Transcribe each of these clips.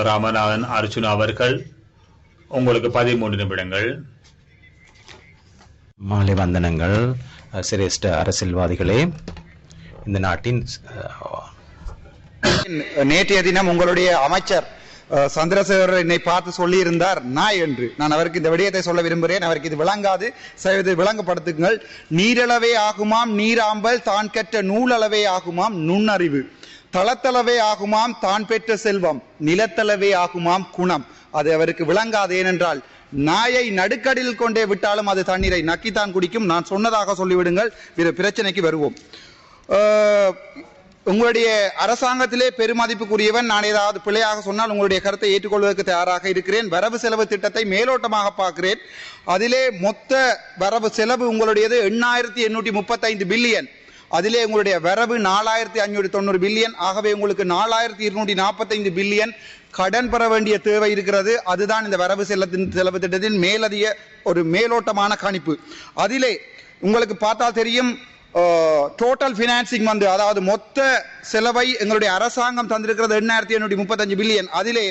ராமநாதன் அர்ஜுனா அவர்கள், உங்களுக்கு 13 நிமிடங்கள். மாலை வந்தனங்கள். சிரேஷ்ட அரசியல்வாதிகளே, இந்த நாட்டின் நேற்றைய தினம் உங்களுடைய அமைச்சர் சந்திரசேகர் என்னை பார்த்து சொல்லி இருந்தார் நாய் என்று. நான் அவருக்கு இந்த விடயத்தை சொல்ல விரும்புகிறேன். அவருக்கு இது விளங்காது, விளங்கப்படுத்துங்கள். நீரளவே ஆகுமாம் நீராம்பல், தான் கற்ற நூலளவே ஆகுமாம் நுண்ணறிவு, தளத்தளவே ஆகுமாம் தான் பெற்ற செல்வம், நிலத்தளவே ஆகுமாம் குணம். அது அவருக்கு விளங்காது. ஏனென்றால் நாயை நடுக்கடில் கொண்டே விட்டாலும் அது தண்ணீரை நக்கித்தான் குடிக்கும். நான் சொன்னதாக சொல்லிவிடுங்கள், பிரச்சனைக்கு வருவோம். உங்களுடைய அரசாங்கத்திலே பெருமதிப்புக்குரியவன். நான் ஏதாவது பிழையாக சொன்னால் உங்களுடைய கருத்தை ஏற்றுக்கொள்வதற்கு தயாராக இருக்கிறேன். வரவு செலவு திட்டத்தை மேலோட்டமாக பார்க்கிறேன். அதிலே மொத்த வரவு செலவு உங்களுடையது 8835 பில்லியன். அதிலே உங்களுடைய வரவு 4590 பில்லியன். ஆகவே உங்களுக்கு 4245 பில்லியன் கடன் பெற வேண்டிய தேவை இருக்கிறது. அதுதான் இந்த வரவு செலவு திட்டத்தின் மேலதிக ஒரு மேலோட்டமான கணிப்பு. அதிலே உங்களுக்கு பார்த்தால் தெரியும், டோட்டல் பினான்சிங் வந்து, அதாவது மொத்த செலவை எங்களுடைய அரசாங்கம் தந்திருக்கிறது 8835 பில்லியன். அதிலே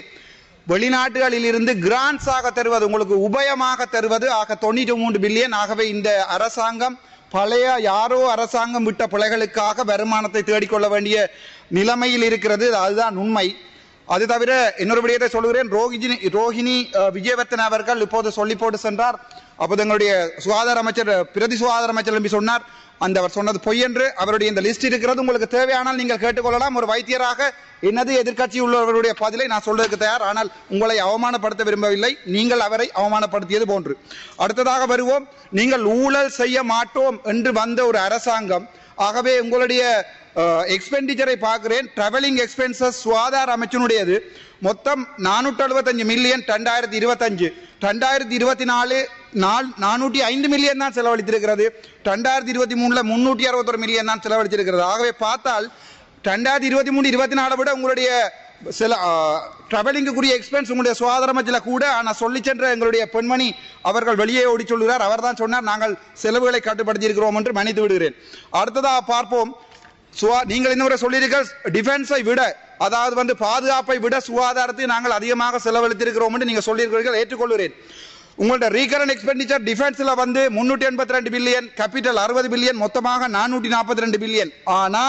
வெளிநாட்டுகளில் இருந்து கிராண்ட்ஸ் ஆக தருவது, உங்களுக்கு உபயமாக தருவது ஆக 93 பில்லியன். ஆகவே இந்த அரசாங்கம் பழைய யாரோ அரசாங்கம் விட்ட பிழைகளுக்காக வருமானத்தை தேடிக்கொள்ள வேண்டிய நிலைமையில் இருக்கிறது. அதுதான் உண்மை. அது தவிர இன்னொரு விடயத்தை சொல்கிறேன். ரோஹிணி விஜயவர்தன அவர்கள் இப்போது சொல்லி போட்டு சென்றார். அப்போது எங்களுடைய சுகாதார அமைச்சர், பிரதி சுகாதார அமைச்சர் நம்பி சொன்னார், அவர் சொன்னது பொய் என்று. அவருடைய இந்த லிஸ்ட் இருக்கிறது, உங்களுக்கு தேவையானால் நீங்கள் கேட்டுக்கொள்ளலாம். ஒரு வைத்தியராக என்னது எதிர்கட்சி உள்ளவர்களுடைய பதிலை நான் சொல்றதுக்கு தயார். ஆனால் உங்களை அவமானப்படுத்த விரும்பவில்லை, நீங்கள் அவரை அவமானப்படுத்தியது போன்று. அடுத்ததாக வருவோம். நீங்கள் ஊழல் செய்ய மாட்டோம் என்று வந்த ஒரு அரசாங்கம். ஆகவே உங்களுடைய எக்ஸ்பெண்டிச்சரை பார்க்கிறேன். டிராவலிங் எக்ஸ்பென்சஸ் சுகாதார அமைச்சினுடையது மொத்தம் 475 மில்லியன் 2025. 2024 405 மில்லியன் தான் செலவழித்திருக்கிறது. 2023 361 மில்லியன் தான் செலவழித்திருக்கிறது. ஆகவே பார்த்தால் 2023-24 விட உங்களுடைய சில டிராவலிங்குரிய எக்ஸ்பென்ஸ் உங்களுடைய சுகாதார அமைச்சில் கூட. ஆனால் சொல்லி சென்ற எங்களுடைய பெண்மணி அவர்கள் வெளியே ஓடி சொல்கிறார். அவர் தான் சொன்னார், நாங்கள் செலவுகளை கட்டுப்படுத்தி இருக்கிறோம் என்று மன்னித்து விடுகிறேன். அடுத்ததாக பார்ப்போம். நீங்கள் இன்னொரு சொல்லியிருக்க டிஃபென்ஸை விட, அதாவது வந்து பாதுகாப்பை விட சுகாதாரத்தை நாங்கள் அதிகமாக செலவழித்திருக்கிறோம் என்று நீங்கள் சொல்லியிருக்கிறீர்கள், ஏற்றுக்கொள்கிறேன். உங்களோட ரீகரண்ட் எக்ஸ்பெண்டிச்சர் டிஃபென்ஸ்ல வந்து 382 பில்லியன், கேபிட்டல் 60 பில்லியன், மொத்தமாக 442 பில்லியன். ஆனா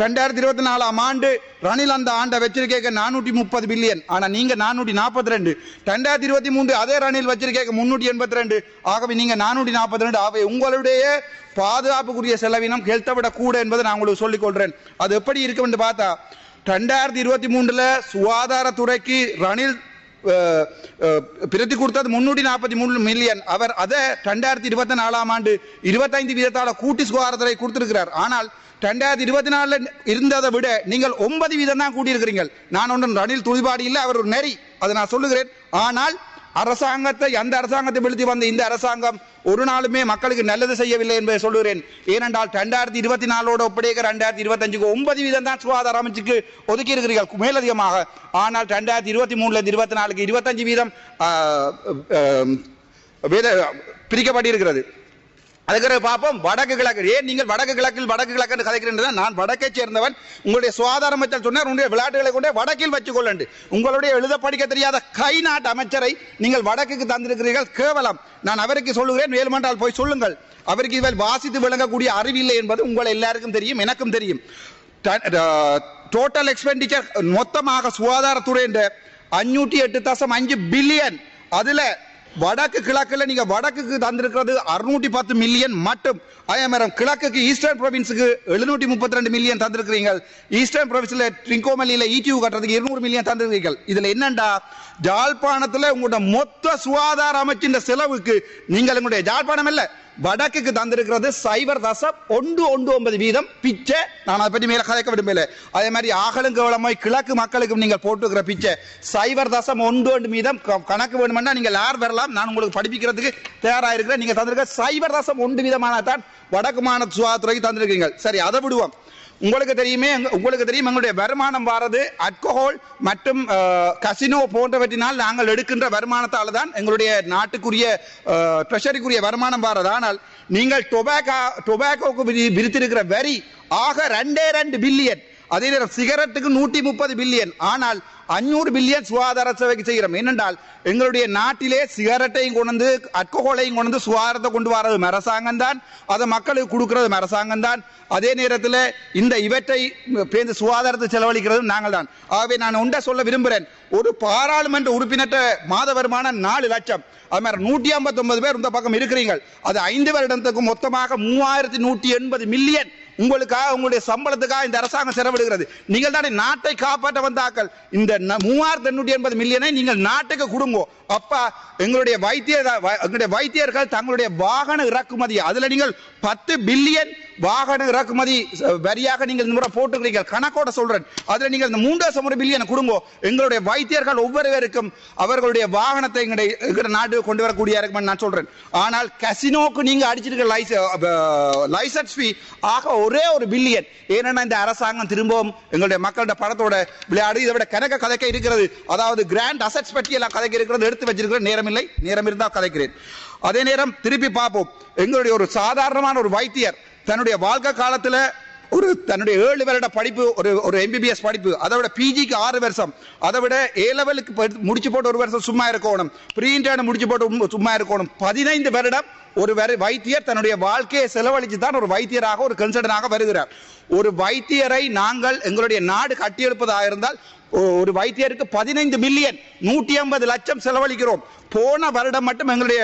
2024 ஆண்டு ரணில் அந்த ஆண்டை வச்சிருக்க 430 பில்லியன். ஆனா நீங்க 442. 2023 அதே ரணில் வச்சிருக்க 382. ஆகவே நீங்க 442. ஆகவே உங்களுடைய பாதுகாப்புக்குரிய செலவினம் ஹெல்த்தை விட கூட என்பதை நான் உங்களுக்கு சொல்லிக் கொள்றேன். அது எப்படி இருக்கும் என்று பார்த்தா 2023 சுகாதாரத்துறைக்கு ரணில் பிரதி கொடுத்தது 343 மில்லியன். அவர் அதை 2024 ஆண்டு 25 வீதத்தால கூட்டி சுகாதாரத்துறை கொடுத்திருக்கிறார். ஆனால் 2024 இருந்ததை விட நீங்கள் 9 வீதம் தான் கூட்டியிருக்கிறீங்க. நான் ஒன்றும் ரணில் துணிபாடி இல்லை, அவர் ஒரு நெறி, அதை நான் சொல்லுகிறேன். ஆனால் அந்த அரசாங்கத்தை வீழ்த்தி வந்த இந்த அரசாங்கம் ஒரு நாளுமே மக்களுக்கு நல்லது செய்யவில்லை என்பதை சொல்லுகிறேன். ஏனென்றால் 2024 ஒப்படைக்க 2025 9 வீதம் தான் சுகாதார அமைச்சுக்கு ஒதுக்கி இருக்கிறீர்கள் மேலதிகமாக. ஆனால் 2023-24 25 வீதம் பிரிக்கப்பட்டிருக்கிறது. அதுக்கு பார்ப்போம். வடக்கு கிழக்கு, ஏன் நீங்கள் வடக்கு கிழக்கு கதைக்கிறீர்கள்? நான் வடக்கை சேர்ந்தவன். உங்களுடைய சுகாதார அமைச்சர் சொன்னார், உங்களுடைய விளையாட்டுகளை கொண்டே வடக்கில் வச்சுக் கொள்ளண்டு. உங்களுடைய எழுத படிக்க தெரியாத கை நாட்டு அமைச்சரை நீங்கள் வடக்குக்கு தந்திருக்கிறீர்கள், கேவலம். நான் அவருக்கு சொல்லுகிறேன், வேலுமண்டால் போய் சொல்லுங்கள். அவருக்கு இவள் வாசித்து விளங்கக்கூடிய அறிவில்லை என்பது உங்கள் எல்லாருக்கும் தெரியும், எனக்கும் தெரியும். டோட்டல் எக்ஸ்பெண்டிச்சர் மொத்தமாக சுகாதாரத்துறை 508.5 பில்லியன். அதுல வடக்கு கிழக்குல நீங்க வடக்குக்கு தந்திருக்கிறது 610 மில்லியன் மட்டும். அதேமாதிரி கிழக்குக்கு ஈஸ்டர்ன் ப்ரொவின்ஸுக்கு 732 மில்லியன் தந்திருக்கிறீங்க. ஈஸ்டர்ன் ப்ரொவின்ஸ்ல ட்ரிங்கோமல்லியில ETU கட்டுறதுக்கு 200 மில்லியன் தந்திருக்கிறீர்கள். இதுல என்னண்டா, ஜாழ்ப்பாணத்துல உங்களுடைய மொத்த சுகாதார அமைச்சின் செலவுக்கு நீங்கள் உங்களுடைய ஜாழ்ப்பாணம் இல்ல வடக்குக்கு தந்திருக்கிறது 0.19 வீதம் பிச்சை. நான் அதை பற்றி மேல கதைக்க விரும்பல. அதே மாதிரி ஆகலும் கேவலமாய் கிழக்கு மக்களுக்கு நீங்கள் போட்டுக்கிற பிச்சை 0.12 வீதம் கணக்கு வேணுமென்னா நீங்கள் யார் வரலாம், நான் உங்களுக்கு படிப்பிக்கிறதுக்கு தயாராக இருக்கிறேன். நீங்க தந்திருக்க 0.1 வீதமான தான் வடக்கு மாநில சுகாதாரத்துறைக்கு தந்திருக்கீங்க. சரி, அதை விடுவோம். உங்களுக்கு தெரியும் எங்களுடைய வருமானம் வாரது அல்கோஹால் மற்றும் கசினோ போன்றவற்றினால் நாங்கள் எடுக்கின்ற வருமானத்தால் தான் எங்களுடைய நாட்டுக்குரிய ட்ரெஷரிக்குரிய வருமானம் வாரது. ஆனால் நீங்கள் டொபாக்கோக்கு விரித்திருக்கிற வரி ஆக 2 பில்லியன். அதே நேரம் சிகரெட்டுக்கு 130 பில்லியன். ஆனால் 500 பில்லியன் சுகாதார சேவைக்கு செய்கிறோம். ஏனென்றால் எங்களுடைய நாட்டிலே சிகரெட்டையும் கொண்டு அல்கோஹோலையும் கொண்டு சுகாதாரத்தை கொண்டு வரது அரசாங்கம் தான், அதை மக்களுக்கு கொடுக்கிறது அரசாங்கம் தான். அதே நேரத்தில் இந்த இவற்றை பேருந்து சுகாதாரத்தை செலவழிக்கிறது நாங்கள் தான். ஆகவே நான் ஒன்றை சொல்ல விரும்புகிறேன். ஒரு பாராளுமன்ற உறுப்பினர் மாத வருமானம் 4 லட்சம். அது மாதிரி 159 பேர் இந்த பக்கம் இருக்கிறீர்கள். அது 5 வருடத்துக்கு மொத்தமாக 3180 மில்லியன் உங்களுக்காக உங்களுடைய சம்பளத்துக்காக இந்த அரசாங்கம் செலவிடுகிறது. நீங்கள் தானே நாட்டை காப்பாற்ற வந்தாக்கள். இந்த 3880 மில்லியனை நீங்கள் நாட்டுக்கு கொடுங்கோ. அப்பா எங்களுடைய வைத்தியர்கள் தங்களுடைய வாகன இறக்குமதி அதுல நீங்கள் 10 பில்லியன் வாகன இறக்குமதி வரியாக நீங்கள் இந்த முறை போட்டுக்கிறீர்கள். கணக்கோட சொல்றேன். அதுல நீங்கள் இந்த 3.1 பில்லியன் கொடுங்கோ. எங்களுடைய வைத்தியர்கள் ஒவ்வொருவருக்கும் அவர்களுடைய வாகனத்தை எங்களுடைய நாட்டுக்கு கொண்டு வரக்கூடிய இருக்கும் நான் சொல்றேன். ஆனால் கசினோக்கு நீங்க அடிச்சிருக்க லைசன்ஸ் ஃபீ ஆக ஒரே 1 பில்லியன். ஏன்னா இந்த அரசாங்கம் திரும்பவும் எங்களுடைய மக்களோட பணத்தோட விளையாடு. இதை விட கணக்க கதைக்க இருக்கிறது. அதாவது கிராண்ட் அசெட்ஸ் பற்றி எல்லாம் கதைக்க இருக்கிறது. எடுத்து வச்சிருக்கிற நேரம் இல்லை. நேரம் இருந்தால் கதைக்கிறேன். அதே நேரம் திருப்பி பார்ப்போம். எங்களுடைய ஒரு சாதாரணமான ஒரு வைத்தியர் தன்னுடைய வாழ்க்கை காலத்துல தன்னுடைய 7 வருட படிப்பு ஒரு MBBS படிப்பு, அதை விட பிஜிக்கு 6 வருஷம், அதை விட A லெவலுக்கு முடிச்சு போட்டு 1 வருஷம் சும்மா இருக்கணும், ப்ரீ இன்டர்ன் முடிச்சு போட்டு சும்மா இருக்கணும். 15 வருடம் ஒரு வைத்தியர் தன்னுடைய வாழ்க்கையை செலவழித்து தான் ஒரு வைத்தியராக ஒரு கன்சல்டனாக வருகிறார். ஒரு வைத்தியரை நாங்கள் எங்களுடைய நாடு கட்டியெழுப்பதாக இருந்தால் ஒரு வைத்தியருக்கு 15 மில்லியன் 150 லட்சம் செலவழிக்கிறோம். போன வருடம் மட்டும் எங்களுடைய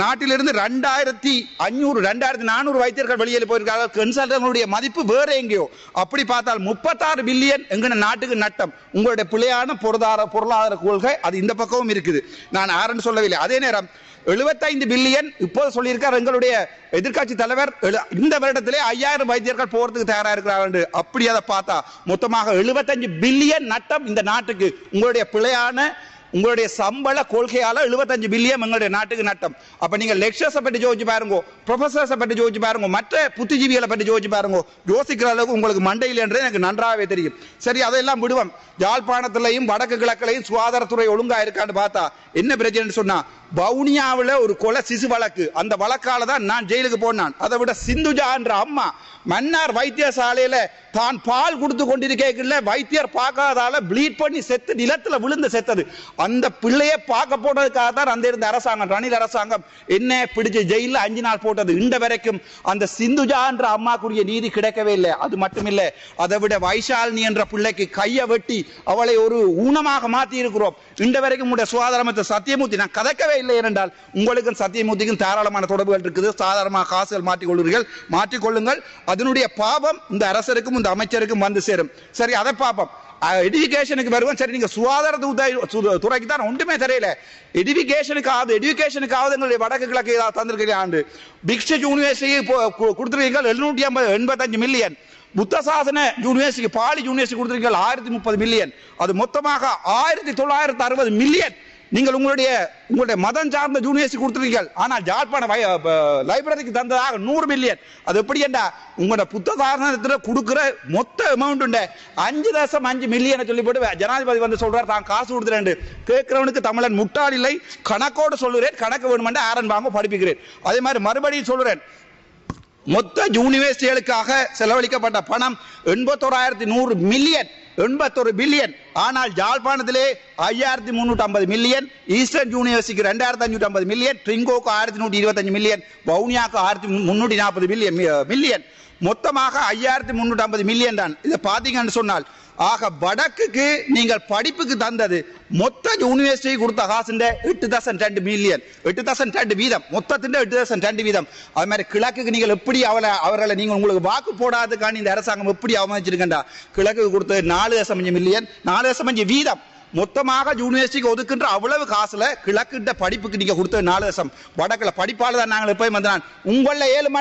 நாட்டிலிருந்து 2500 2400 வைத்தியர்கள் வெளியில் போயிருக்கார்கள். கன்சல்டன்களுடைய மதிப்பு வேற எங்கேயோ. அப்படி பார்த்தால் 36 பில்லியன் எங்க நாட்டுக்கு நட்டம். உங்களுடைய பிள்ளையான பொருளாதார கொள்கை அது இந்த பக்கமும் இருக்குது. நான் ஆரன்னு சொல்லவில்லை. அதே நேரம் 75 பில்லியன் இப்போது சொல்லியிருக்கார் எங்களுடைய எதிர்க்கட்சி தலைவர். இந்த வருடத்திலே 5000 வைத்தியர்கள் போறதுக்கு தயாரா இருக்கிறார்கள். அப்படி அதை பார்த்தா மொத்தமாக 75 பில்லியன் நட்டம் இந்த நாட்டுக்கு. உங்களுடைய பிள்ளையான உங்களுடைய சம்பள கொள்கையால 75 பில்லியன் எங்களுடைய நாட்டுக்கு நட்டம். அப்ப நீங்க லெக்சர்ஸை பற்றி யோசிச்சு பாருங்க, ப்ரொஃபசர்ஸை பற்றி யோசிச்சு பாருங்க, மற்ற புத்திஜீவிகளை பற்றி யோசிச்சு பாருங்க. யோசிக்கிற அளவுக்கு உங்களுக்கு மண்டையில் என்று எனக்கு நன்றாகவே தெரியும். சரி, அதெல்லாம் விடுவோம். யாழ்ப்பாணத்திலையும் வடக்கு கிழக்கிலையும் சுகாதாரத்துறை ஒழுங்கா இருக்கான்னு பார்த்தா என்ன பிரச்சனை சொன்னா, வவுனியாவில் ஒரு கொலை சிசு வழக்கு. அந்த வழக்கால தான் நான் ஜெயிலுக்கு போனான். அதை விட சிந்துஜா என்ற அம்மா மன்னார் வைத்தியசாலையில தான் பால் கொடுத்து கொண்டிருக்கல வைத்தியர் பார்க்காதால ப்ளீட் பண்ணி செத்து நிலத்துல விழுந்து செத்தது. அந்த பிள்ளையை பார்க்க போனதுக்காக தான் அந்த இருந்த அரசாங்கம், ரணில் அரசாங்கம் என்ன பிடிச்சு ஜெயில 5 நாள் போட்டது. இந்த வரைக்கும் அந்த சிந்துஜா என்ற அம்மாக்குரிய நீதி கிடைக்கவே இல்லை. அது மட்டுமில்ல, அதை விட வைஷாலினி என்ற பிள்ளைக்கு கையை வெட்டி அவளை ஒரு ஊனமாக மாற்றி இருக்கிறோம். இந்த வரைக்கும் உங்களுடைய சுகாதாரமற்ற சத்தியமூர்த்தி நான் கதைக்கவே இல்லை. என்றால் உங்களுக்கும் சத்தியமூர்த்திக்கும் தாராளமான தொடர்புகள் இருக்குது. சாதாரணமாக காசுகள் மாற்றிக்கொள்ளுங்கள். அதனுடைய பாவம் இந்த அரசருக்கும் இந்த அமைச்சருக்கும் வந்து சேரும். சரி, அதை பார்ப்போம். எஜுகேஷனுக்கு வருவோம். சரி, நீங்க சுகாதார துறைக்கு தான் ஒன்றுமே தெரியல. எஜுகேஷனுக்காவது எங்களுடைய வடக்கு கிழக்கு ஏதாவது தந்திருக்கிறீங்க. ஆண்டு பிக்ஷ யூனிவர்சிட்டி கொடுத்துருக்கீங்க 785 million. Buddhasasana university Pali university கொடுத்திருக்கீங்க 1030 மில்லியன். அது மொத்தமாக 1960 மில்லியன் நீங்கள் உங்களுடைய மதம் சார்ந்த யூனிவர்சிட்டி கொடுத்துருக்கீர்கள். ஆனால் யாழ்ப்பாண லைப்ரரிக்கு தந்ததாக 100 மில்லியன். அது எப்படி என்றா உங்களோட புத்தகாரணத்தில் கொடுக்கிற மொத்த அமௌண்ட் 5.5 மில்லியனை சொல்லி போட்டு ஜனாதிபதி வந்து சொல்றார் தான் காசு கொடுத்துறேன். கேட்கிறவனுக்கு தமிழன் முட்டாள் இல்லை. கணக்கோடு சொல்லுறேன். கணக்கு வேணுமென்று ஆரன் வாங்க படிப்புகிறேன். அதே மாதிரி மறுபடியும் சொல்லுறேன். மொத்த யூனிவர்சிட்டிகளுக்காக செலவழிக்கப்பட்ட பணம் 81,100 மில்லியன், 81 பில்லியன். ஆனால் யாழ்ப்பாணத்திலே 5,350 மில்லியன், ஈஸ்டர்ன் யூனிவர்சிட்டிக்கு 2,550 மில்லியன், ட்ரிங்கோக்கு 1,125 மில்லியன், வவுனியாக்கு 1,340 மில்லியன். மொத்தமாக 5,350 மில்லியன் தான். இதை பார்த்தீங்கன்னு சொன்னால் ஆக வடக்குக்கு நீங்கள் படிப்புக்கு தந்தது மொத்த யூனிவர்சிட்டி கொடுத்த காசு 8,200 மில்லியன், 8,200 வீதம், மொத்தத்தின் 8,200 வீதம். அது மாதிரி கிழக்குக்கு நீங்கள் எப்படி அவர்களை நீங்கள் உங்களுக்கு வாக்கு போடாதுக்கான இந்த அரசாங்கம் எப்படி அவமதிச்சிருக்கா. கிழக்கு கொடுத்தது 4,5 மில்லியன், 4,5 வீதம். மொத்தமாக யூனிவர்சிட்டிக்கு ஒதுக்குன்ற அவ்வளவு காசுல கிழக்கிட்ட படிப்புக்கு நீங்க கொடுத்தது 4,000. வடக்குல படிப்பால தான் நாங்கள் எப்பயும் வந்தான். உங்கள 7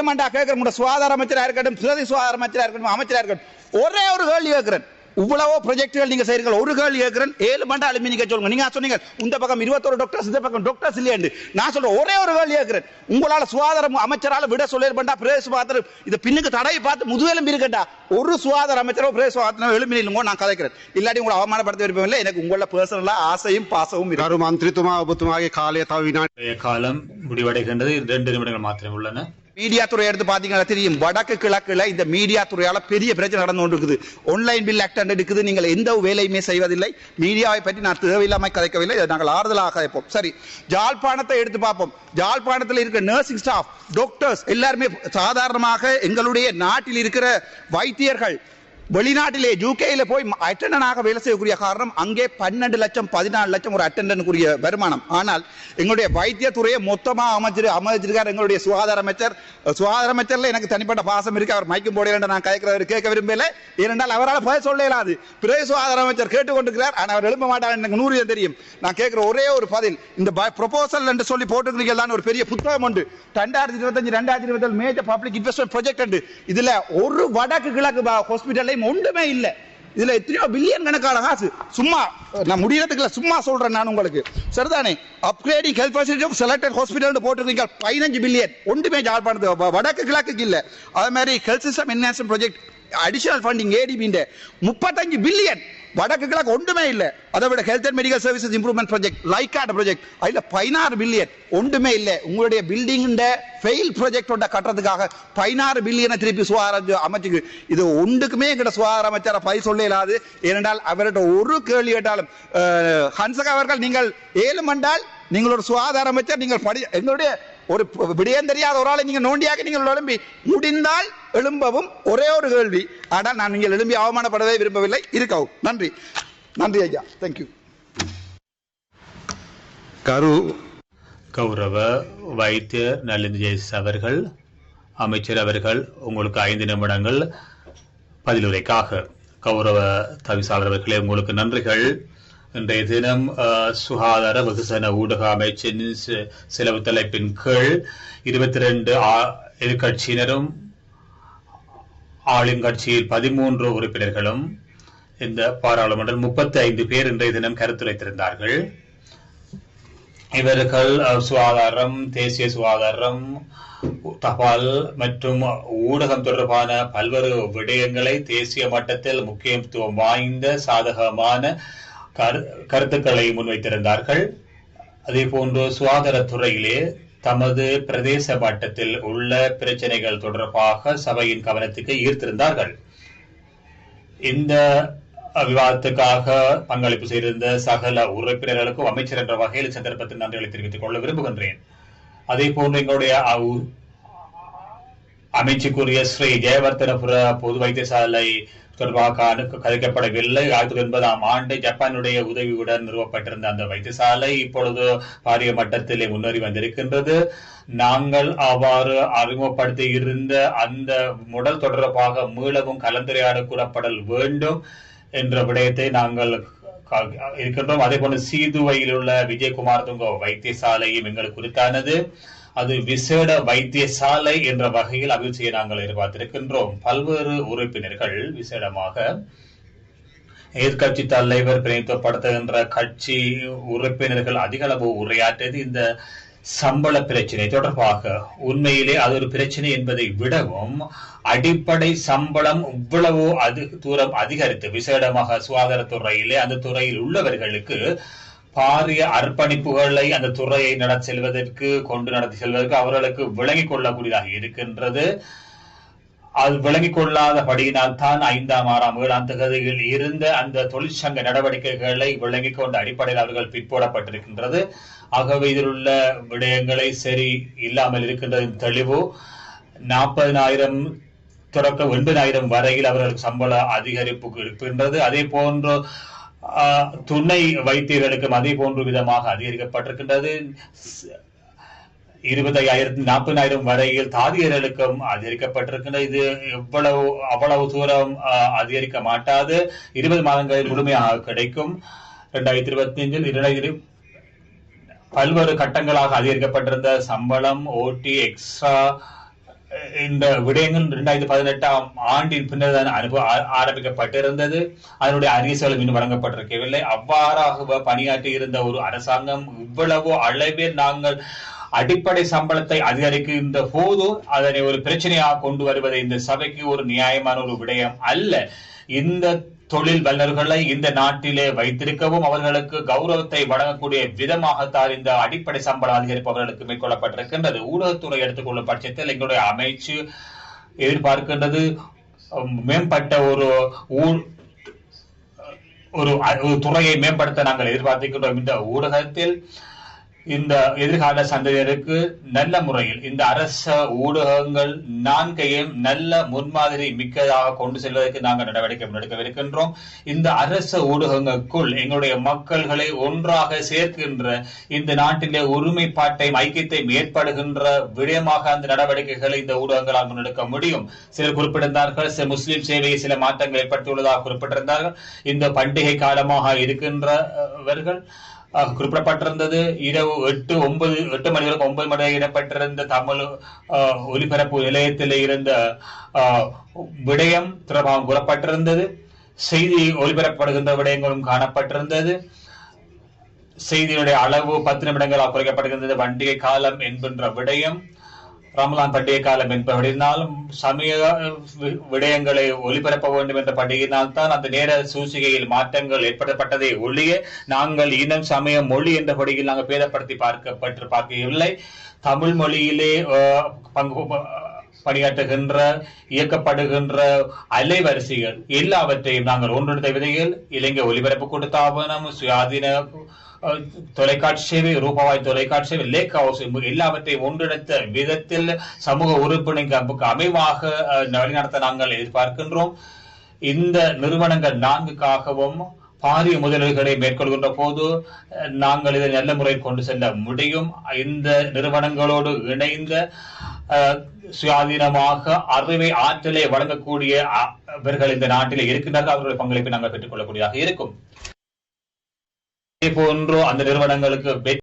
மண்டா கேட்கிற சுகாதார அமைச்சராக இருக்கட்டும், பிரதி சுகாதார அமைச்சராக இருக்கட்டும், அமைச்சராக இருக்கட்டும், ஒரே ஒரு கேள்வி கேட்கிறேன். இவ்வளவோ ப்ராஜெக்டுகள் நீங்க செய்றீங்க. ஒரு கேள்வி கேட்கிறேன். 7 மண்டா அலுமினிக்க சொல்லுங்க. நீங்க சொன்னீங்க இந்த பக்கம் 21 டாக்டர்ஸ், இந்த பக்கம் டாக்டர்ஸ் இல்லையா. நான் சொல்றேன் ஒரே ஒரு கேள்வி கேட்கிறேன். உங்களால சுகாதார அமைச்சரால விட சொல்லிருப்பா பிரதேச சுகாதாரம் இது பின்னுக்கு தடவை பார்த்து முதுகெலும்பு இருக்கட்டா. ஒரு சுகாதார அமைச்சரோ பிரதேச சுகாதாரம் எழுப்பினீங்க நான் கதைக்கிறேன். இல்லாட்டி உங்களை அவமானப்படுத்த விருப்பம் இல்லை. எனக்கு உங்கள பர்சனலா ஆசையும் பாசமும் இருக்கு. மந்திரித்துவமா ஒபத்துமாக காலைய காலம் முடிவடைகின்றது. 2 நிமிடங்கள் மாத்திரம் உள்ளன. மீடியா துறை எடுத்து பாத்தீங்கன்னா தெரியும், வடக்கு கிழக்குல இந்த மீடியா துறையால பெரிய பிரச்சனை நடந்து கொண்டிருக்குது. ஆன்லைன் பில் ஆக்ட் இருக்குது. நீங்கள் எந்த வேலையுமே செய்வதில்லை. மீடியாவை பற்றி நான் தேவையில்லாமல் கதைக்கவில்லை, நாங்கள் ஆறுதலாக கதைப்போம். சரி, ஜாழ்ப்பாணத்தை எடுத்து பார்ப்போம். ஜாழ்ப்பாணத்தில் இருக்கிற நர்சிங் ஸ்டாஃப், டாக்டர்ஸ் எல்லாருமே சாதாரணமாக எங்களுடைய நாட்டில் இருக்கிற வைத்தியர்கள் வெளிநாட்டிலே யூகேல போய் அட்டெண்டனாக வேலை செய்யக்கூடிய காரணம் அங்கே 12 லட்சம் 14 லட்சம் ஒரு அட்டெண்டனுக்குரிய வருமானம். ஆனால் எங்களுடைய வைத்தியத்துறையை மொத்தமாக அமைச்சிருக்கார் எங்களுடைய சுகாதார அமைச்சர். சுகாதார அமைச்சர்ல எனக்கு தனிப்பட்ட பாசம் இருக்கு. அவர் மைக்கும் போடையில நான் கேட்க விரும்பல. ஏனென்றால் அவரால் பதில் சொல்ல இயலாது. பிறகு சுகாதார அமைச்சர் கேட்டுக்கொண்டிருக்கிறார். ஆனால் அவர் எழுப்ப மாட்டார். எனக்கு 100 தெரியும். நான் கேட்கிற ஒரே ஒரு பதில், இந்த ப்ரொபோசல் என்று சொல்லி போட்டுக்கிறீங்க ஒரு பெரிய புத்தகம் உண்டு, 2025-2027 மேஜர் பப்ளிக் இன்வெஸ்ட்மெண்ட் ப்ராஜெக்ட். இதுல ஒரு வடக்கு கிழக்கு ஹாஸ்பிட்டல் ஒன்றுமே இல்ல. இதுல எத்தனையோ பில்லியன் கணக்கான காசு சும்மா நான் முடியறதுக்கு சும்மா சொல்றேன் நான் உங்களுக்கு. சரிதானே? Upgrading health facility of selected hospital போட்டுருக்கீங்க 15 பில்லியன். ஒன்றுமே ஜாழ்ப்பாணத்து வடக்கு கிழக்குக்கு இல்ல. அதே மாதிரி health system enhancement project additional funding ADB 35 billion. வடக்கு கிழக்கு ஒன்றுமே இல்ல. அதை விட health and medical services improvement project, லைக்கார்ட் ப்ராஜெக்ட், அதுல 16 பில்லியன். ஒன்றுமே இல்ல. உங்களுடைய பில்டிங் ஃபெயில் ப்ராஜெக்ட் கட்டுறதுக்காக 16 பில்லியனை திருப்பி சுகாதார அமைச்சுக்கு. இது ஒன்றுக்குமே எங்கிட்ட சுகாதார அமைச்சரை பதில் சொல்ல இயலாது. ஏனென்றால் அவர்கிட்ட ஒரு கேள்வி கேட்டாலும், ஹன்சகா அவர்கள் நீங்கள் ஏழுமண்டால் நீங்கள் ஒரு சுகாதார அமைச்சர், நீங்கள் எங்களுடைய ஒரு விடயம் தெரியாத ஒரு ஆளை நீங்க நோண்டியாக நீங்கள் எழும்பி முடிந்தால் எழும்பவும் ஒரே ஒரு கேள்வி. ஆனால் நான் நீங்கள் எழும்பி அவமானப்படவே விரும்பவில்லை. இருக்கவும். நன்றி. நன்றி ஐயா. தேங்க்யூ. கௌரவ வைத்தியர் நலிந்த ஜெயஸ் அவர்கள், அமைச்சர் அவர்கள், உங்களுக்கு 5 நிமிடங்கள் பதிலுரைக்காக. கௌரவ தவிசாளர் அவர்களே, உங்களுக்கு நன்றிகள். இன்றைய தினம் சுகாதார வெகுசன ஊடக அமைச்சின் செலவு தலைப்பின் கீழ் 22 எதிர்கட்சியினரும் ஆளுங்கட்சியில் 13 உறுப்பினர்களும் இந்த பாராளுமன்றம் 35 பேர் இன்றைய தினம் கருத்துரைத்திருந்தார்கள். இவர்கள் சுகாதாரம், தேசிய சுகாதாரம், தபால் மற்றும் ஊடகம் தொடர்பான பல்வேறு விடயங்களை தேசிய மட்டத்தில் முக்கியத்துவம் வாய்ந்த சாதகமான கருத்துக்களை முன்வைத்திருந்தார்கள். அதே போன்று சுகாதாரத்துறையிலே தமது பிரதேச மட்டத்தில் உள்ள பிரச்சனைகள் தொடர்பாக சபையின் கவனத்துக்கு ஈர்த்திருந்தார்கள். இந்த விவாதத்துக்காக பங்களிப்பு செய்திருந்த சகல உறுப்பினர்களுக்கும் அமைச்சர் என்ற வகையில் சந்தர்ப்பத்தில் நன்றிகளை தெரிவித்துக் கொள்ள விரும்புகின்றேன். அதே போன்று எங்களுடைய அமைச்சுக்குரிய ஸ்ரீ ஜெயவர்தனபுர பொது வைத்தியசாலை தொடர்பாக கதைக்கப்படவில்லை. 1980ஆம் ஆண்டு ஜப்பானுடைய உதவியுடன் நிறுவப்பட்டிருந்த அந்த வைத்தியசாலை இப்பொழுது பாரிய மட்டத்திலே முன்னேறி வந்திருக்கின்றது. நாங்கள் அவ்வாறு அறிமுகப்படுத்தி இருந்த அந்த முடல் தொடர்பாக மீளவும் கலந்துரையாட கூறப்படல் வேண்டும் என்ற விடயத்தை நாங்கள் இருக்கின்றோம். அதே போல சீதுவையில் உள்ள விஜயகுமார் துங்க வைத்தியசாலையும் எங்களுக்கு குறித்தானது. அது விசேட வைத்தியசாலை என்ற வகையில் அபிவிருத்தியை நாங்கள் எதிர்பார்த்திருக்கின்றோம். பல்வேறு உறுப்பினர்கள், விசேடமாக எதிர்கட்சி தலைவர் பிரதிநிதித்துவப்படுத்துகின்ற கட்சி உறுப்பினர்கள் அதிக அளவு உரையாற்றியது இந்த சம்பள பிரச்சனை தொடர்பாக. உண்மையிலே அது ஒரு பிரச்சனை என்பதை விடவும் அடிப்படை சம்பளம் இவ்வளவு தூரம் அதிகரித்து, விசேடமாக சுகாதாரத்துறையிலே அந்த துறையில் உள்ளவர்களுக்கு பாரிய அர்ப்பணிப்புகளை அந்த துறையை நடத்தி செல்வதற்கு அவர்களுக்கு விளங்கிக் கொள்ளக்கூடியதாக இருக்கின்றது. அது விளங்கிக் கொள்ளாதபடியினால் தான் 5ஆம் 6ஆம் 7ஆம் தேதியில் இருந்த அந்த தொழிற்சங்க நடவடிக்கைகளை விளங்கிக் கொண்ட அடிப்படையில் அவர்கள் பிற்போடப்பட்டிருக்கின்றது. ஆகவே இதில் உள்ள விடயங்களை சரி இல்லாமல் இருக்கின்றது தெளிவு. 40,000 தொடக்க 80,000 வரையில் அவர்களுக்கு சம்பள அதிகரிப்பு இருக்கின்றது. அதே போன்று துணை வைத்தியர்களுக்கும் அதே போன்று விதமாக அதிகரிக்கப்பட்டிருக்கின்றது. 20,000 40,000 வரையில் தாதியர்களுக்கும் அதிகரிக்கப்பட்டிருக்கின்றது. இது அவ்வளவு தூரம் அதிகரிக்க மாட்டாது. 20 மாதங்களில் முழுமையாக கிடைக்கும். 2025 பல்வேறு கட்டங்களாக அதிகரிக்கப்பட்டிருந்த சம்பளம், ஓடி, எக்ஸ்ட்ரா இந்த விடயங்கள் 2018ஆம் ஆண்டின் பின்னர் தான் ஆரம்பிக்கப்பட்டிருந்தது. அதனுடைய அறிக்கைகளும் இன்னும் வழங்கப்பட்டிருக்கவில்லை. அவ்வாறாக பணியாற்றி இருந்த ஒரு அரசாங்கம் இவ்வளவு அளவில் நாங்கள் அடிப்படை சம்பளத்தை அதிகரிக்கின்ற போது அதனை ஒரு பிரச்சனையாக கொண்டு வருவதை இந்த சபைக்கு ஒரு நியாயமான ஒரு விடயம் அல்ல. இந்த தொழில் வல்லுநர்களை இந்த நாட்டிலே வைத்திருக்கவும் அவர்களுக்கு கௌரவத்தை வழங்கக்கூடிய விதமாகத்தான் இந்த அடிப்படை சம்பள அதிகரிப்பு அவர்களுக்கு மேற்கொள்ளப்பட்டிருக்கின்றது. ஊடகத்துறை எடுத்துக்கொள்ளும் பட்சத்தில் எங்களுடைய அமைச்சு எதிர்பார்க்கின்றது மேம்பட்ட ஒரு துறையை மேம்படுத்த நாங்கள் எதிர்பார்த்திருக்கின்றோம். இந்த ஊடகத்தில் இந்த எதிர்கால சந்ததியருக்கு நல்ல முறையில் இந்த அரச ஊடகங்கள் நான்கையும் நல்ல முன்மாதிரி மிக்கதாக கொண்டு செல்வதற்கு நாங்கள் நடவடிக்கை முன்னெடுக்கவிருக்கின்றோம். இந்த அரச ஊடகங்களுக்குள் எங்களுடைய மக்களை ஒன்றாக சேர்க்கின்ற இந்த நாட்டிலே ஒருமைப்பாட்டையும் ஐக்கியத்தையும் ஏற்படுகின்ற விடயமாக அந்த நடவடிக்கைகளை இந்த ஊடகங்களால் முன்னெடுக்க முடியும். சிலர் குறிப்பிட்டிருந்தார்கள், முஸ்லிம் சேவையை சில மாற்றங்கள் ஏற்பட்டுள்ளதாக குறிப்பிட்டிருந்தார்கள். இந்த பண்டிகை காலமாக இருக்கின்றவர்கள் குறிப்பிடப்பட்டிருந்தது. இரவு 8 மணி வரைக்கும் 9 மணி இடம்பெற்றிருந்த தமிழ் ஒலிபரப்பு நிலையத்தில் இருந்த விடயம் தொடர்பாக கூறப்பட்டிருந்தது. செய்தி ஒலிபரப்பப்படுகின்ற விடயங்களும் காணப்பட்டிருந்தது. செய்தியுடைய அளவு 10 நிமிடங்களால் குறைக்கப்படுகின்றது. பண்டிகை காலம் என்கின்ற விடயம், ரமலான் பண்டிகை காலம் என்பதினாலும் சமய விடயங்களை ஒலிபரப்ப வேண்டும் என்ற பண்டிகையினால் தான் அந்த நேர சூசிகையில் மாற்றங்கள் ஏற்படுத்தப்பட்டதை ஒழிய நாங்கள் இனம் சமய மொழி என்ற படியில் நாங்கள் பேதப்படுத்தி பார்க்கவில்லை. தமிழ் மொழியிலே பணியாற்றுகின்ற இயக்கப்படுகின்ற அலைவரிசைகள் எல்லாவற்றையும் நாங்கள் ஒன்றிணைந்த விதையில் இலங்கை ஒலிபரப்பு கூட்டத்தாபனம், சுயாதீன தொலைக்காட்சி சேவை, ரூபாவாய் தொலைக்காட்சி சேவை, லேக் ஹவுஸ் எல்லாவற்றையும் ஒன்றிணைத்த விதத்தில் சமூக உறுப்பினருக்கு அமைவாக வழிநடத்த நாங்கள் எதிர்பார்க்கின்றோம். இந்த நிறுவனங்கள் 4க்காகவும் பாரிய முதலீடுகளை மேற்கொள்கின்ற போது நாங்கள் இதை நல்ல முறையில் கொண்டு செல்ல முடியும். இந்த நிறுவனங்களோடு இணைந்த சுயாதீனமாக அறிவை ஆற்றலை வழங்கக்கூடிய அவர்கள் இந்த நாட்டில் இருக்கின்றார்கள். அவர்களுடைய பங்களிப்பை நாங்கள் பெற்றுக் கொள்ளக்கூடியதாக இருக்கும். இதே போன்று அந்த நிறுவனங்களுக்கு